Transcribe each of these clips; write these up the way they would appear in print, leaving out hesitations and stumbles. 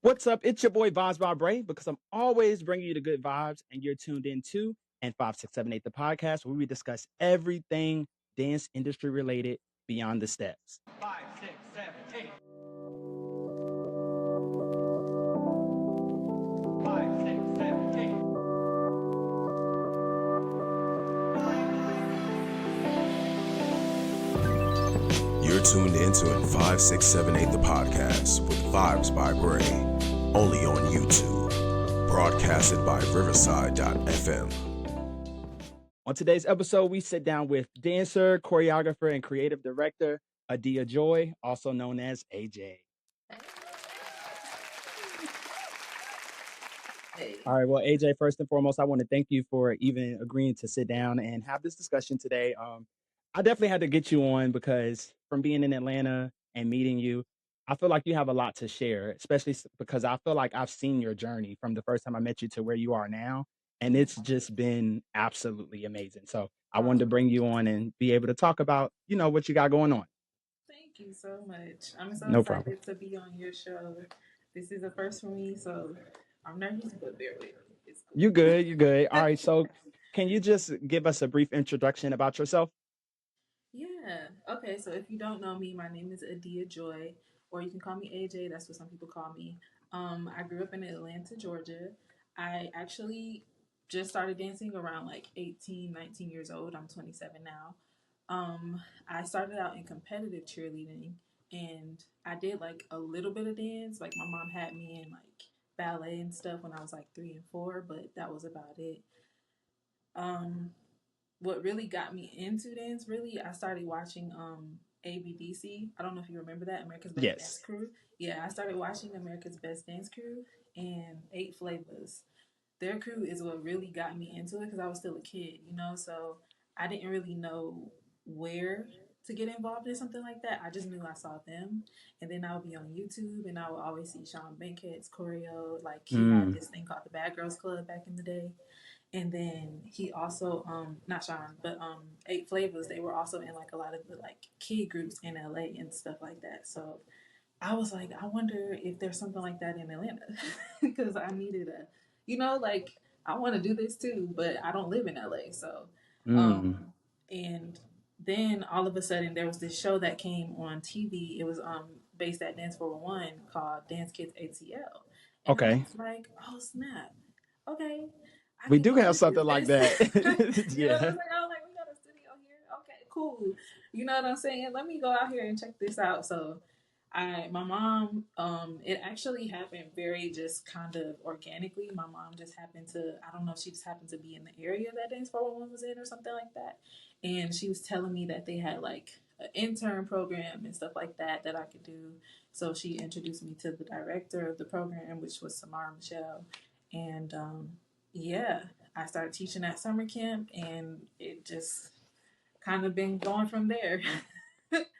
What's up? It's your boy Vibes by Bray because I'm always bringing you the good vibes, and you're tuned in to and 5678 the podcast where we discuss everything dance industry related beyond the steps. 5, 6, 7, 8. 5, 6, 7, 8. You're tuned into in 5678 the podcast with Vibes by Bray, only on YouTube, broadcasted by Riverside.fm. On today's episode, we sit down with dancer, choreographer, and creative director Adia Joi, also known as AJ. All right. Well, AJ, first and foremost, I want to thank you for even agreeing to sit down and have this discussion today. I definitely had to get you on because from being in Atlanta and meeting you, I feel like you have a lot to share, especially because I feel like I've seen your journey from the first time I met you to where you are now. And it's just been absolutely amazing. So I wanted to bring you on and be able to talk about, what you got going on. Thank you so much. I'm so No problem. excited to be on your show. This is a first for me, so I'm nervous, but bear with me. It's cool. You good. You good. All right. So can you just give us a brief introduction about yourself? Yeah. Okay. So if you don't know me, my name is Adia Joy, or you can call me AJ. That's what some people call me. I grew up in Atlanta, Georgia. I actually just started dancing around like 18, 19 years old. I'm 27 now. I started out in competitive cheerleading, and I did like a little bit of dance. Like my mom had me in like ballet and stuff when I was like 3 and 4, but that was about it. Um, what really got me into dance, really, I started watching ABDC. I don't know if you remember that, America's Best Dance Yes. Crew. Yeah, I started watching America's Best Dance Crew and Eight Flavors. Their crew is what really got me into it because I was still a kid, so I didn't really know where to get involved in something like that. I just knew I saw them, and then I would be on YouTube and I would always see Sean Bankhead's choreo. Like he had Mm. this thing called the Bad Girls Club back in the day, and then he also not Sean but Eight Flavors. They were also in like a lot of the like kid groups in LA and stuff like that. So I was like, I wonder if there's something like that in Atlanta because I needed like I want to do this too, but I don't live in LA. So, Mm. and then all of a sudden there was this show that came on TV. It was based at Dance 401 called Dance Kids ATL, and I Okay. was like, oh snap, okay, I We can do go have visit something like this. that. You know what Yeah. I'm saying? I was like, we got a studio here. Okay, cool. You know what I'm saying? Let me go out here and check this out. So my mom, it actually happened very just kind of organically. My mom just happened to, I don't know if she just happened to be in the area that Dance 411 was in or something like that. And she was telling me that they had like an intern program and stuff like that that I could do. So she introduced me to the director of the program, which was Samara Michelle. And yeah, I started teaching at summer camp and it just kind of been going from there.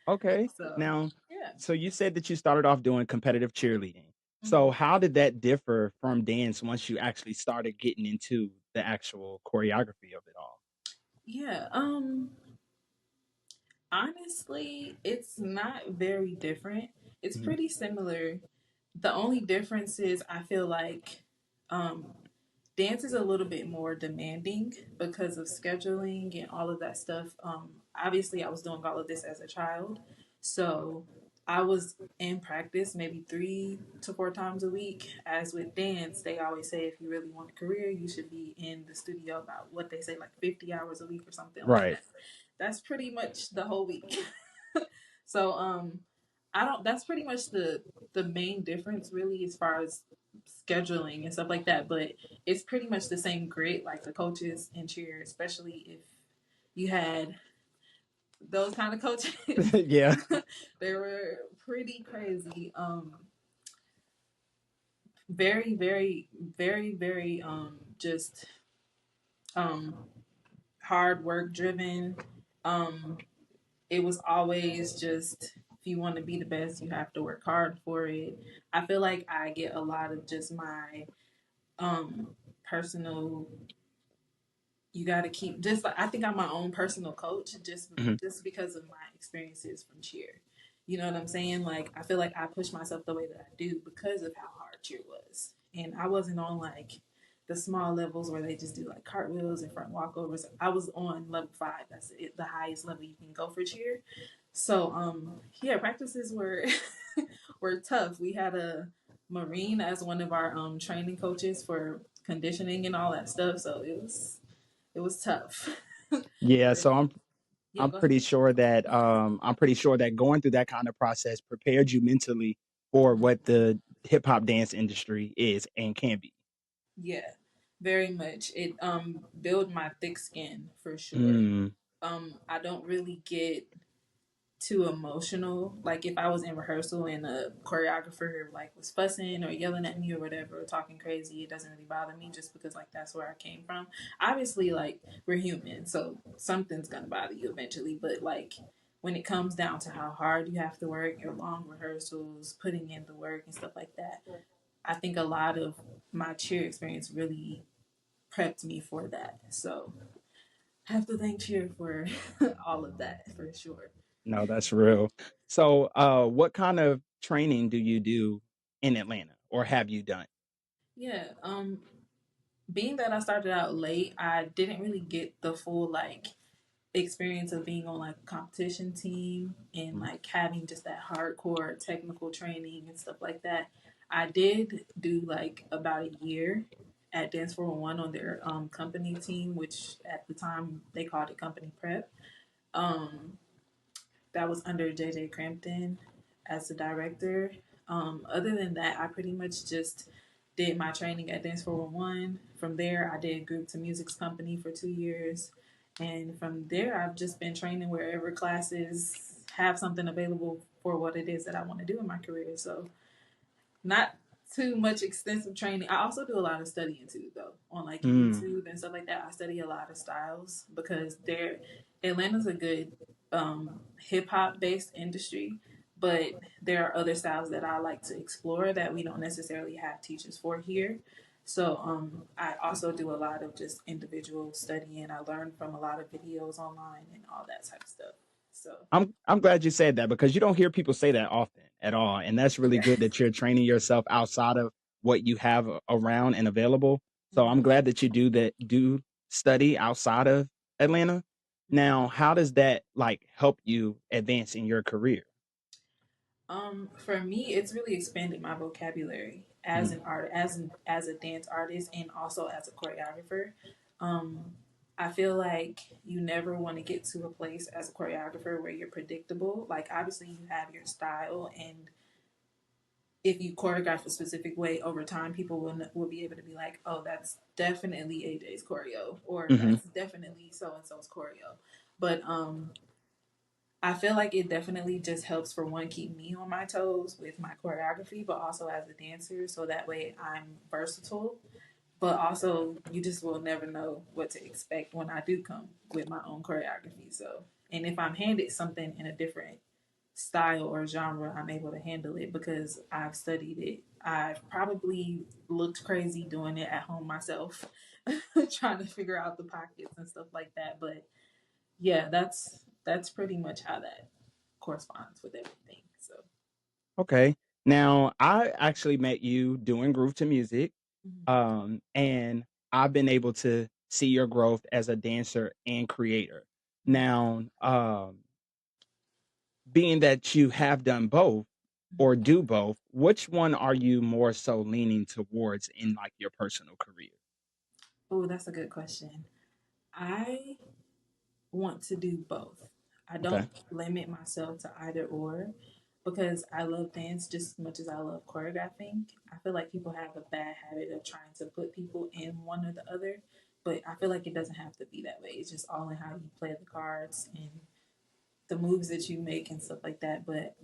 Okay. So Now, yeah. so you said that you started off doing competitive cheerleading. So Mhm. how did that differ from dance once you actually started getting into the actual choreography of it all? Yeah, honestly, it's not very different. It's Mhm. pretty similar. The only difference is I feel like um dance is a little bit more demanding because of scheduling and all of that stuff. Obviously, I was doing all of this as a child, so I was in practice maybe 3 to 4 times a week. As with dance, they always say if you really want a career, you should be in the studio about what they say, like 50 hours a week or something like Right. that. That's pretty much the whole week. So I don't. That's pretty much the main difference, really, as far as scheduling and stuff like that. But it's pretty much the same grit, like the coaches in cheer, especially if you had those kind of coaches. Yeah. They were pretty crazy. Very, very, very, very just um hard work driven. Um it was always just if you want to be the best, you have to work hard for it. I feel like I get a lot of just my um personal you got to keep just like I think I'm my own personal coach Mhm. just because of my experiences from cheer. You know what I'm saying? Like I feel like I push myself the way that I do because of how hard cheer was, and I wasn't on like the small levels where they just do like cartwheels and front walkovers. I was on level 5. That's it, the highest level you can go for cheer. So yeah, practices were were tough. We had a Marine as one of our training coaches for conditioning and all that stuff. So it was tough. Yeah, For so sure. I'm Yeah, I'm go ahead. pretty sure that going through that kind of process prepared you mentally for Mhm. what the hip hop dance industry is and can be. Yeah, very much. It build my thick skin for sure. Mm, I don't really get too emotional. Like if I was in rehearsal and a choreographer like was fussing or yelling at me or whatever or talking crazy, it doesn't really bother me just because like that's where I came from. Obviously, like we're human, so something's gonna bother you eventually. But like when it comes down to how hard you have to work, your long rehearsals, putting in the work and stuff like that, I think a lot of my cheer experience really prepped me for that. So I have to thank cheer for all of that for sure. no, that's real. So, what kind of training do you do in Atlanta, or have you done? Yeah, being that I started out late, I didn't really get the full like experience of being on like a competition team and Mm, like having just that hardcore technical training and stuff like that. I did do like about a year at Dance 401 on their company team, which at the time they called it company prep. Um, that was under JJ Crampton as the director. Other than that, I pretty much just did my training at Dance 401. From there, I did Group to Music's company for 2 years. And from there, I've just been training wherever classes have something available for what it is that I want to do in my career. So not too much extensive training. I also do a lot of studying too, though, on like mm, YouTube and stuff like that. I study a lot of styles because Atlanta's a good hip hop based industry, but there are other styles that I like to explore that we don't necessarily have teachers for here. So I also do a lot of just individual studying. I learn from a lot of videos online and all that type of stuff. So I'm glad you said that because you don't hear people say that often at all, and that's really yeah. good that you're training yourself outside of what you have around and available. So I'm Mhm. glad that you do study outside of Atlanta. Mhm. Now, how does that like help you advance in your career? For me, it's really expanded my vocabulary as Mm, an art, as a dance artist, and also as a choreographer. Um, I feel like you never want to get to a place as a choreographer where you're predictable. Like obviously, you have your style, and if you choreograph a specific way over time, people will be able to be like, oh, that's definitely AJ's choreo, or hmm that's definitely so and so's choreo. But I feel like it definitely just helps for one keep me on my toes with my choreography, but also as a dancer, so that way I'm versatile. But also, you just will never know what to expect when I do come with my own choreography. So, and if I'm handed something in a different style or genre, I'm able to handle it because I've studied it. I've probably looked crazy doing it at home myself, trying to figure out the pockets and stuff like that. But yeah, that's pretty much how that corresponds with everything. So, Okay. Now, I actually met you doing Groove to Music, mm-hmm. and I've been able to see your growth as a dancer and creator. Now, being that you have done both or Mm-hmm. do both, which one are you more so leaning towards in like your personal career? Oh, that's a good question. I want to do both. I Okay. don't limit myself to either or because I love dance just as much as I love choreographing. I feel like people have a bad habit of trying to put people in one or the other, but I feel like it doesn't have to be that way. It's just all in how you play the cards and the moves that you make and stuff like that. But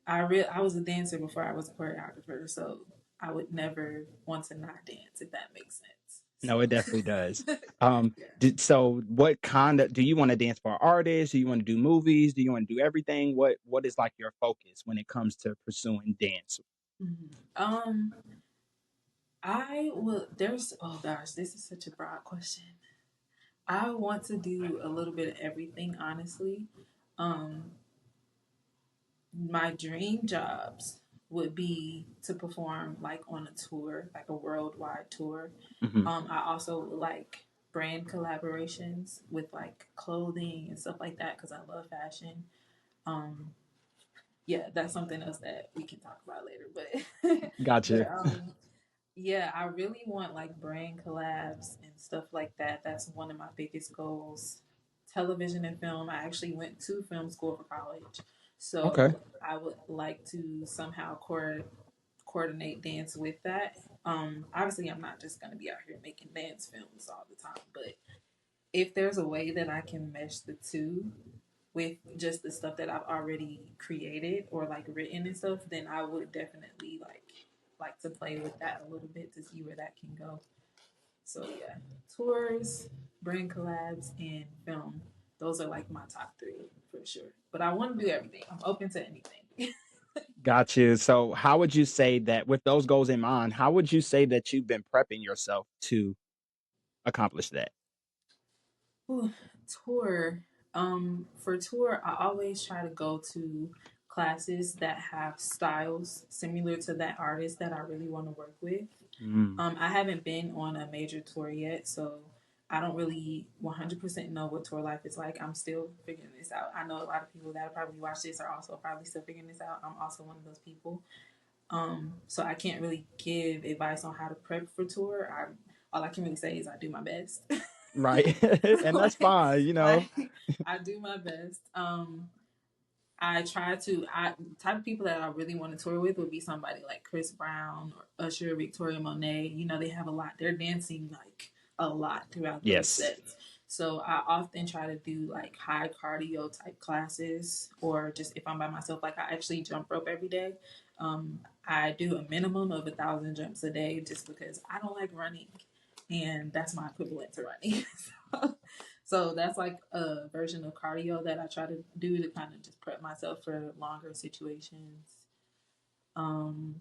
I was a dancer before I was a choreographer, so I would never want to not dance if that makes sense. No, it definitely does. So yeah. So what kind of do you want to dance for artists? Do you want to do movies? Do you want to do everything? What is like your focus when it comes to pursuing dance? Mhm. I will. There's. Oh gosh, this is such a broad question. I want to do a little bit of everything, honestly. Um, my dream jobs would be to perform like on a tour, like a worldwide tour. Hmm. I also like brand collaborations with like clothing and stuff like that because I love fashion. Um, yeah, that's something else that we can talk about later. But Gotcha. but yeah, I really want like brand collabs and stuff like that. That's one of my biggest goals. Television and film. I actually went to film school for college, Okay. so I would like to somehow coordinate dance with that. Obviously, I'm not just gonna be out here making dance films all the time, but if there's a way that I can mesh the two with just the stuff that I've already created or like written and stuff, then I would definitely like to play with that a little bit to see where that can go. So yeah, tours, brand collabs, and film. Those are like my top three for sure. But I want to do everything. I'm open to anything. Got you. So, how would you say that with those goals in mind, how would you say that you've been prepping yourself to accomplish that? Ooh, tour. For tour, I always try to go to classes that have styles similar to that artist that I really want to work with. Mm, I haven't been on a major tour yet, so I don't really 100% know what tour life is like. I'm still figuring this out. I know a lot of people that probably watch this are also probably still figuring this out. I'm also one of those people. So I can't really give advice on how to prep for tour. All I can really say is I do my best. right. And that's like, fine, I do my best. I try to. I type of people that I really want to tour with would be somebody like Chris Brown or Usher, Victoria Monet. You know, they have a lot. They're dancing like a lot throughout those Yes. sets. So I often try to do like high cardio type classes, or just if I'm by myself, like I actually jump rope every day. I do a minimum of 1,000 jumps a day just because I don't like running, and that's my equivalent to running. so, so that's like a version of cardio that I try to do to kind of just prep myself for longer situations. Um,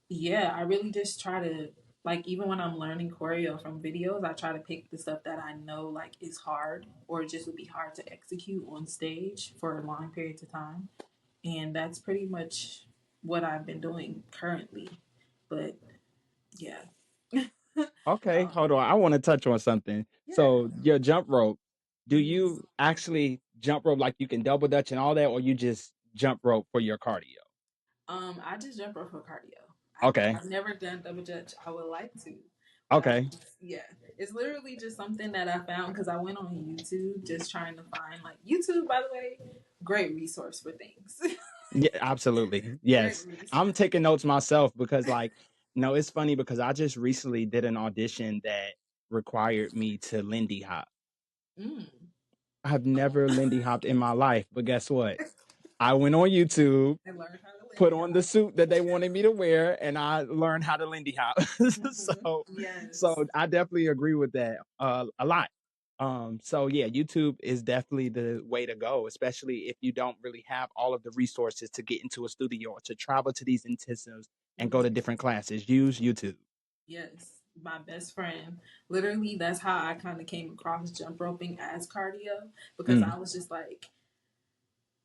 yeah, I really just try to like even when I'm learning choreo from videos, I try to pick the stuff that I know like is hard or just would be hard to execute on stage for long periods of time. And that's pretty much what I've been doing currently. But yeah. Okay, um, hold on. I want to touch on something. yeah. So, your jump rope, do Mhm. you actually jump rope like you can double dutch and all that, or you just jump rope for your cardio? I just jump rope for cardio. Okay. I've never done double dutch. I would like to, but Okay. yeah, it's literally just something that I found because I went on YouTube just trying to find like YouTube. By the way, great resource for things. Yeah, absolutely. Great Yes. I'm resource. taking notes myself because like no, it's funny because I just recently did an audition that required me to Lindy hop. Mm. I've never Lindy hopped in my life, but guess what? I went on YouTube, And learn how to put Lindy on the hop. suit that they wanted me to wear, and I learned how to Lindy hop. so, Yes. so I definitely agree with that a lot. So yeah, YouTube is definitely the way to go, especially if you don't really have all of the resources to get into a studio or to travel to these intensives and go to Mhm. different classes. Use YouTube. Yes. My best friend. Literally, that's how I kind of came across jump roping as cardio because Mm, I was just like,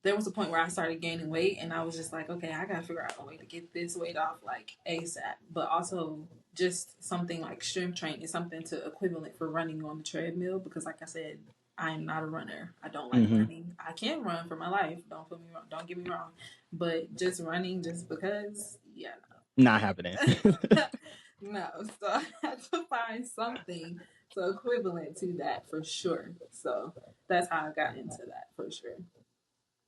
there was a point where I started gaining weight, and I was just like, okay, I gotta figure out a way to get this weight off like ASAP. But also, just something like strength training is something to equivalent for running on the treadmill because, like I said, I am not a runner. I don't like hmm. running. I can run for my life. Don't put me wrong. Don't get me wrong. But just running just because, yeah, Not happening. no. No. So I had to find something so equivalent to that for sure. So that's how I got into that for sure.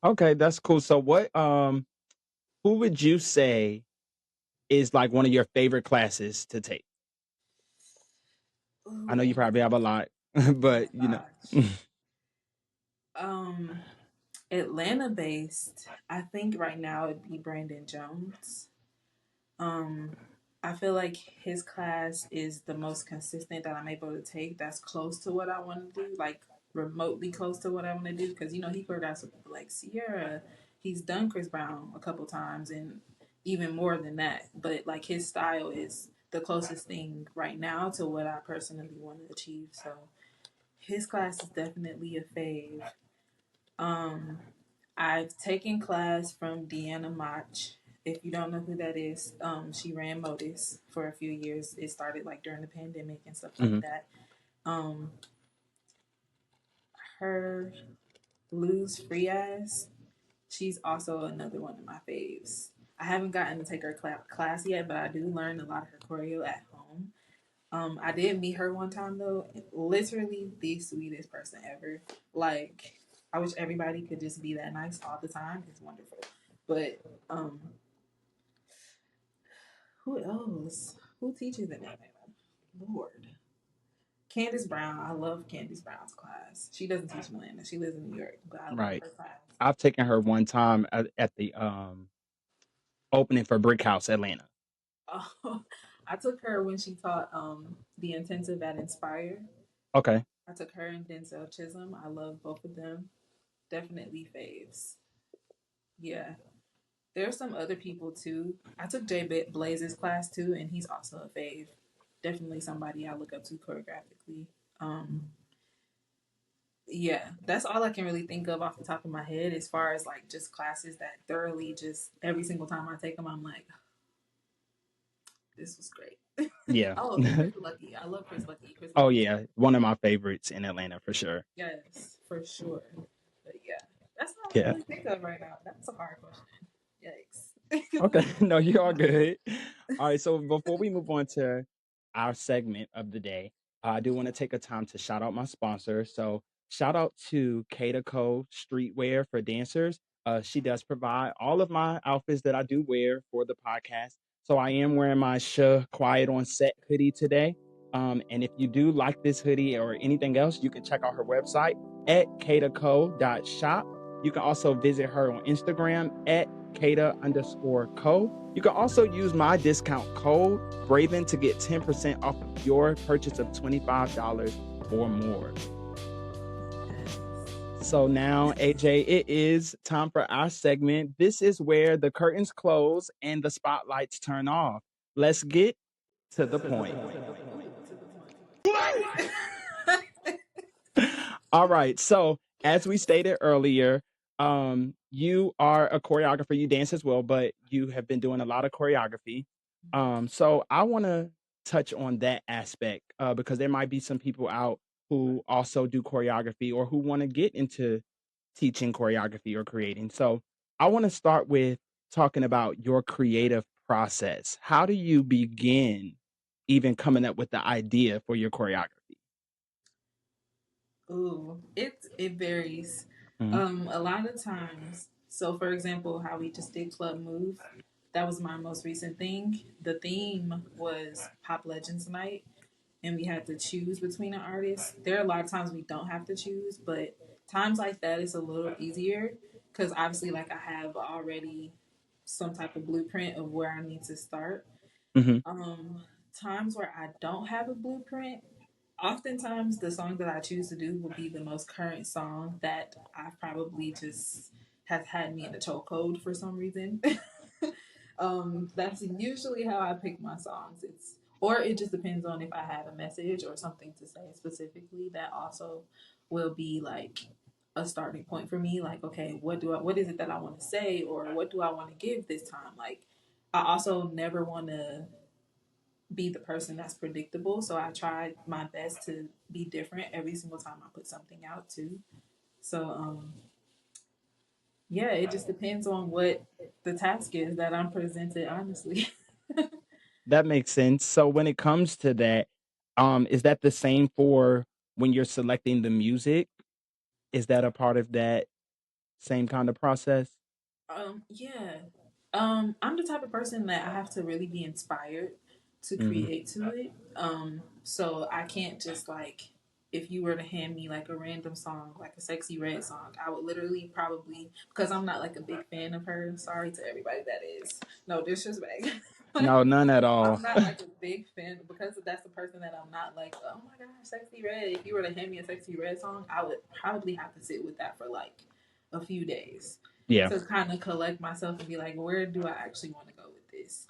Okay, that's cool. So who would you say is like one of your favorite classes to take? I know you Ooh, probably have a lot, oh my but gosh. Um, Atlanta based, I think right now it'd be Brandon Jones. Um, I feel like his class is the most consistent that I'm able to take. That's close to what I want to do, like remotely close to what I want to do. Because you know he choreographs with people like Sierra. He's done Chris Brown a couple times, and even more than that. But like his style is the closest thing right now to what I personally want to achieve. So his class is definitely a fave. Um, I've taken class from Deanna Mach. If you don't know who that is, she ran Modus for a few years. It started like during the pandemic and stuff like Hmm. that. Um, her Blues Free Ass, she's also another one of my faves. I haven't gotten to take her class yet, but I do learn a lot of her choreo at home. I did meet her one time though. Literally the sweetest person ever. Like, I wish everybody could just be that nice all the time. It's wonderful. But um, who else? Who teaches in Atlanta? Lord. Candace Brown. I love Candace Brown's class. She doesn't teach in Atlanta. She lives in New York, but I love Right. her class. I've taken her one time at the opening for Brick House Atlanta. Oh, I took her when she taught the intensive at Inspire. Okay. I took her and Denzel Chisholm. I love both of them. Definitely faves. Yeah. There's some other people too. I took Blaze's class too, and he's also a fave. Definitely somebody I look up to choreographically. Um, yeah, that's all I can really think of off the top of my head as far as like just classes that thoroughly just every single time I take them, I'm like, this was great. Yeah. Oh, and Chris Lucky. I love Chris Lucky. Chris Oh Lucky's yeah, one of my favorites in Atlanta for sure. yes, for sure. But yeah, that's all I can Yeah. really think of right now. That's a hard question. Yikes. Okay. No, you're all good. All right. So before we move on to our segment of the day, I do want to take a time to shout out my sponsor. So shout out to Kata Co Streetwear for dancers. She does provide all of my outfits that I do wear for the podcast. So I am wearing my Quiet on Set hoodie today. And if you do like this hoodie or anything else, you can check out her website at kataco.shop. You can also visit her on Instagram at Kata_co. You can also use my discount code Braven to get 10% off of your purchase of $25 or more. So now, AJ, it is time for our segment. This is where the curtains close and the spotlights turn off. Let's get to the point. All right. So, as we stated earlier, you are a choreographer. You dance as well, but you have been doing a lot of choreography. So I want to touch on that aspect because there might be some people out who also do choreography or who want to get into teaching choreography or creating. So I want to start with talking about your creative process. How do you begin even coming up with the idea for your choreography? Ooh, it varies. Mhm. A lot of times. So, for example, how we just did Club Move, that was my most recent thing. The theme was Pop Legends Night, and we had to choose between an artist. There are a lot of times we don't have to choose, but times like that is a little easier because obviously, like I have already some type of blueprint of where I need to start. Mhm. Um, Times where I don't have a blueprint, oftentimes the song that I choose to do will be the most current song that I probably just has had me in the chokehold for some reason. That's usually how I pick my songs. It's or it just depends on if I have a message or something to say specifically that also will be like a starting point for me. Like, okay, what is it that I want to say or what do I want to give this time? Like I also never want to be the person that's predictable. So I try my best to be different every single time I put something out too. So yeah, it just depends on what the task is that I'm presented, honestly. That makes sense. So when it comes to that, is that the same for when you're selecting the music? Is that a part of that same kind of process? Yeah. I'm the type of person that I have to really be inspired to Hmm. create to it. So I can't just like if you were to hand me like a random song, like a sexy red song, I would literally probably because I'm not like a big fan of her. Sorry to everybody that is. No disrespect. But No, none at I'm all. not like a big fan because that's the person that I'm not like, oh my gosh, sexy red. If you were to hand me a sexy red song, I would probably have to sit with that for like a few days Yeah. to kind of collect myself and be like, where do I actually want to go with this?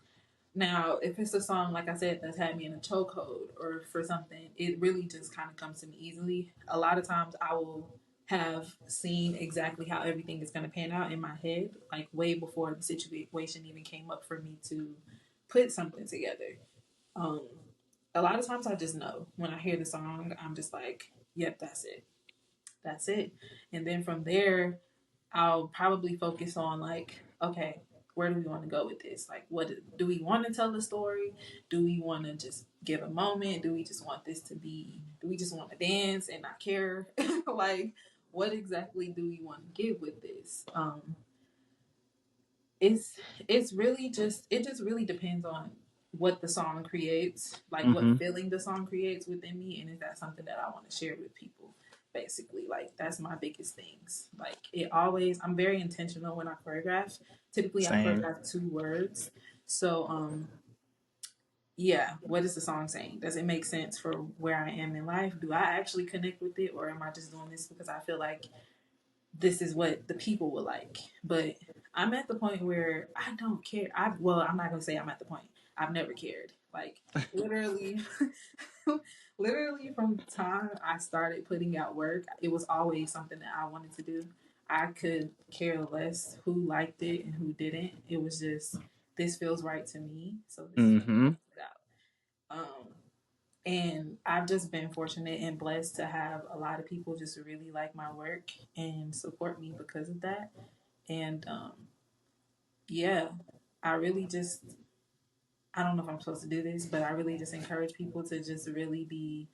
Now, if it's a song, like I said, that's had me in a chokehold or for something, it really just kind of comes to me easily. A lot of times I will have seen exactly how everything is going to pan out in my head, like way before the situation even came up for me to put something together. Um, a lot of times I just know when I hear the song, I'm just like, yep, that's it. That's it. And then from there, I'll probably focus on like, okay, where do we want to go with this? Like, what do we want to tell the story? Do we want to just give a moment? Do we just want this to be? Do we just want to dance and not care? Like, what exactly do we want to give with this? It's it's really just it just really depends on what the song creates, like what Hmm. feeling the song creates within me, and is that something that I want to share with people? Basically, like that's my biggest things. Like it always, I'm very intentional when I choreograph. Typically, I Same. choreograph 2 words. So, yeah, what is the song saying? Does it make sense for where I am in life? Do I actually connect with it, or am I just doing this because I feel like this is what the people would like? But I'm at the point where I don't care. I'm not gonna say I'm at the point. I've never cared. Like literally, literally from the time I started putting out work, it was always something that I wanted to do. I could care less who liked it and who didn't. It was just this feels right to me, so this is what I'm Hmm. gonna put out. And I've just been fortunate and blessed to have a lot of people just really like my work and support me because of that. And yeah, I really just, I don't know if I'm supposed to do this, but I really just encourage people to just really be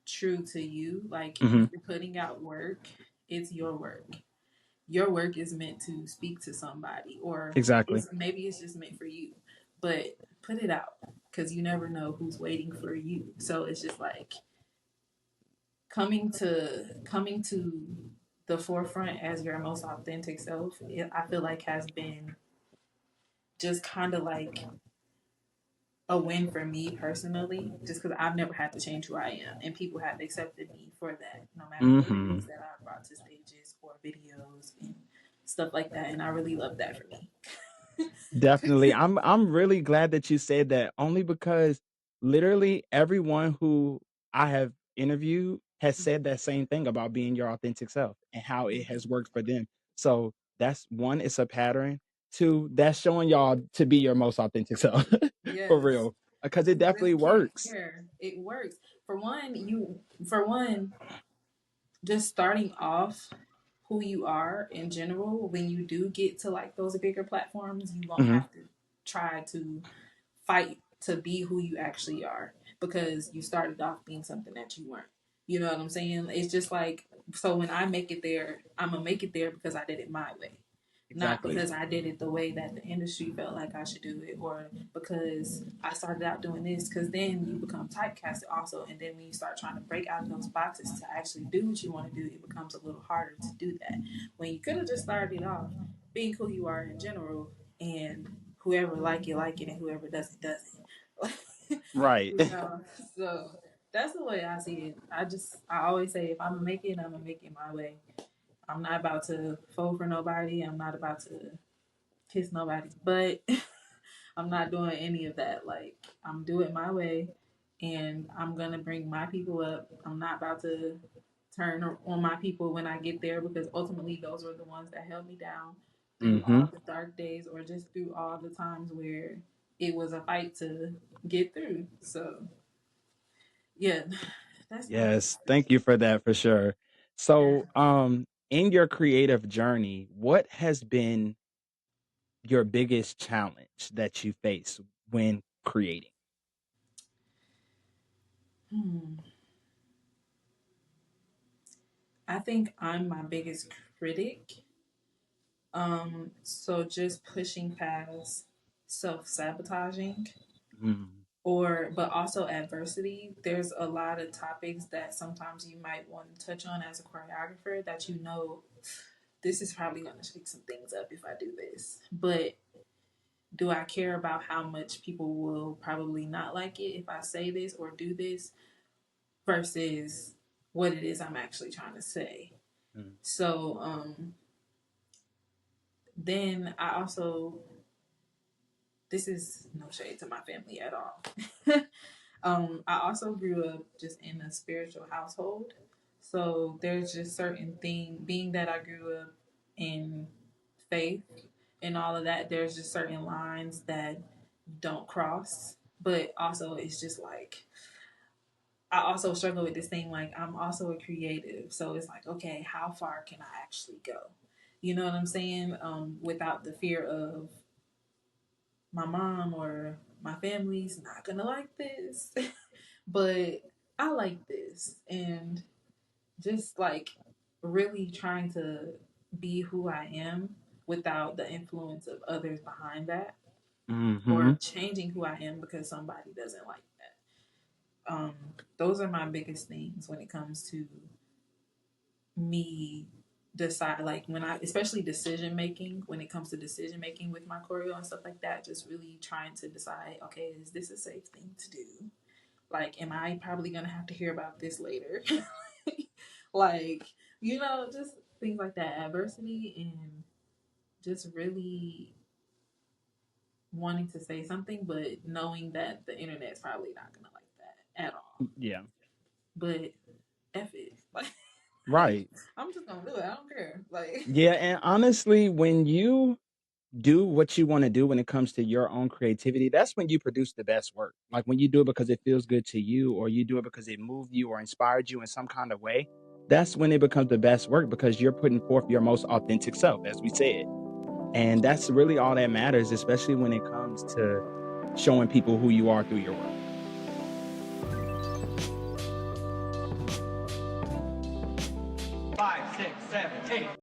true to you. Like if Hmm. you're putting out work, it's your work. Your work is meant to speak to somebody, or Exactly. it's maybe it's just meant for you. But put it out because you never know who's waiting for you. So it's just like coming to the forefront as your most authentic self. I feel like has been just kind of like a win for me personally, just because I've never had to change who I am, and people have accepted me for that, no matter what it Hmm. is that I brought to stages or videos and stuff like that. And I really love that for me. Definitely. I'm really glad that you said that, only because literally everyone who I have interviewed has said that same thing about being your authentic self and how it has worked for them. So that's one, it's a pattern. Two, that's showing y'all to be your most authentic self for Yes, real. Because it you definitely really can't works. care. It works. For one, just starting off who you are in general, when you do get to like those bigger platforms, you won't Hmm. have to try to fight to be who you actually are because you started off being something that you weren't. You know what I'm saying? It's just like, so when I make it there, I'm gonna make it there because I did it my way, not Exactly. because I did it the way that the industry felt like I should do it, or because I started out doing this. Because then you become typecasted also, and then when you start trying to break out of those boxes to actually do what you want to do, it becomes a little harder to do that. When you could have just started off being who you are in general, and whoever like it, and whoever doesn't. Right. You know, so that's the way I see it. I always say if I'm gonna make it, I'm gonna make it my way. I'm not about to fold for nobody. I'm not about to kiss nobody, but I'm not doing any of that. Like I'm doing my way, and I'm gonna bring my people up. I'm not about to turn on my people when I get there because ultimately those were the ones that held me down through Hmm. all the dark days or just through all the times where it was a fight to get through. So yeah, that's my Yes. biggest Thank thing. you for that for sure. Yeah. So, in your creative journey, what has been your biggest challenge that you face when creating? Hmm. I think I'm my biggest critic. So just pushing past self sabotaging Mm, or but also adversity. There's a lot of topics that sometimes you might want to touch on as a choreographer that you know this is probably going to shake some things up if I do this. But do I care about how much people will probably not like it if I say this or do this versus what it is I'm actually trying to say? mm, So then I also this is no shade to my family at all. I also grew up just in a spiritual household. So there's just certain thing being that I grew up in faith and all of that, there's just certain lines that don't cross. But also it's just like I also struggle with this thing like I'm also a creative. So it's like, okay, how far can I actually go? You know what I'm saying? Without the fear of my mom or my family's not gonna like this. But I like this. And just like really trying to be who I am without the influence of others behind that or Mm-hmm. changing who I am because somebody doesn't like that. Those are my biggest things when it comes to me decide like when I especially decision making when it comes to decision making with my choreo and stuff like that, just really trying to decide, okay, is this a safe thing to do? Like, am I probably gonna have to hear about this later? Like, just things like that, adversity, and just really wanting to say something, but knowing that the internet's probably not gonna like that at all. Yeah. But F it. Like, Right. I'm just gonna do it. I don't care. Like, Yeah, and honestly, when you do what you want to do when it comes to your own creativity, that's when you produce the best work. Like when you do it because it feels good to you, or you do it because it moved you or inspired you in some kind of way. That's when it becomes the best work because you're putting forth your most authentic self, as we said. And that's really all that matters, especially when it comes to showing people who you are through your work.